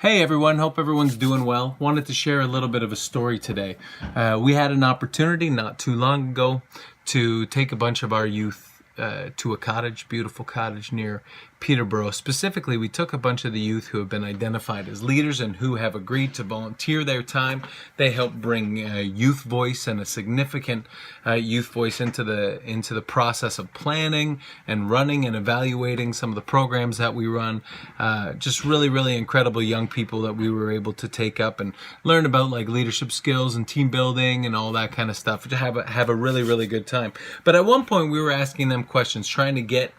Hey everyone, hope everyone's doing well. Wanted to share a little bit of a story today. We had an opportunity not too long ago to take a bunch of our youth to a cottage, beautiful cottage near Peterborough. Specifically, we took a bunch of the youth who have been identified as leaders and who have agreed to volunteer their time. They help bring youth voice and a significant youth voice into the process of planning and running and evaluating some of the programs that we run. Just really incredible young people that we were able to take up and learn about like leadership skills and team building and all that kind of stuff, to have a really good time. But at one point we were asking them questions, trying to get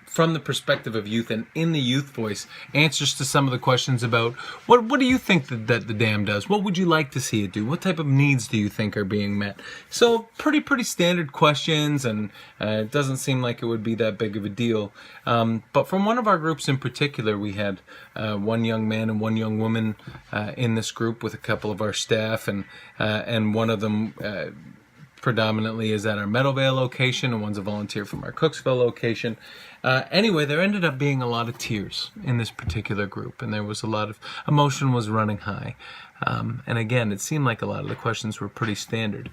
from the perspective of youth and in the youth voice, answers to some of the questions about what do you think that the dam does? What would you like to see it do? What type of needs do you think are being met? So pretty standard questions, and it doesn't seem like it would be that big of a deal. But from one of our groups in particular, we had one young man and one young woman in this group with a couple of our staff, and one of them predominantly is at our Meadowvale location, and one's a volunteer from our Cooksville location. Anyway, there ended up being a lot of tears in this particular group, and there was a lot of emotion was running high. And again, it seemed like a lot of the questions were pretty standard.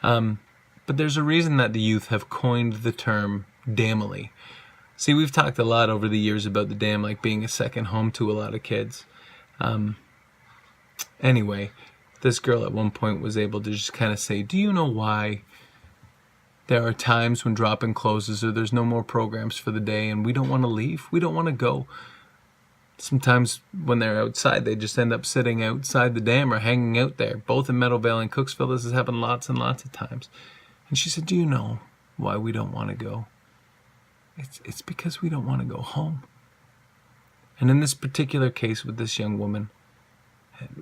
But there's a reason that the youth have coined the term Damily. See, we've talked a lot over the years about the dam like being a second home to a lot of kids. Anyway, this girl at one point was able to just kind of say, do you know why there are times when drop-in closes or there's no more programs for the day and we don't want to leave? We don't want to go. Sometimes when they're outside, they just end up sitting outside the dam or hanging out there. Both in Meadowvale and Cooksville, this has happened lots and lots of times. And she said, do you know why we don't want to go? It's because we don't want to go home. And in this particular case with this young woman,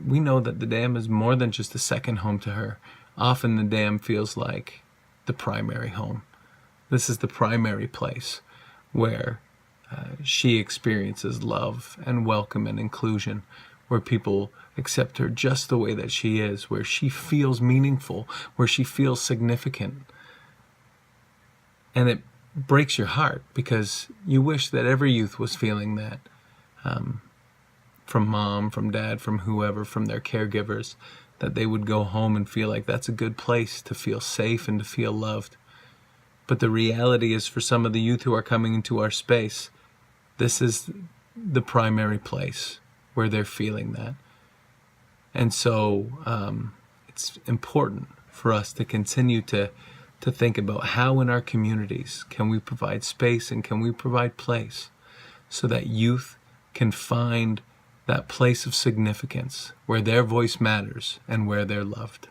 we know that the dam is more than just a second home to her. Often the dam feels like the primary home. This is the primary place where she experiences love and welcome and inclusion, where people accept her just the way that she is, where she feels meaningful, where she feels significant. And it breaks your heart because you wish that every youth was feeling that. From mom, from dad, from whoever, from their caregivers, that they would go home and feel like that's a good place to feel safe and to feel loved. But the reality is, for some of the youth who are coming into our space, this is the primary place where they're feeling that. And so it's important for us to continue to think about how in our communities can we provide space and can we provide place so that youth can find that place of significance where their voice matters and where they're loved.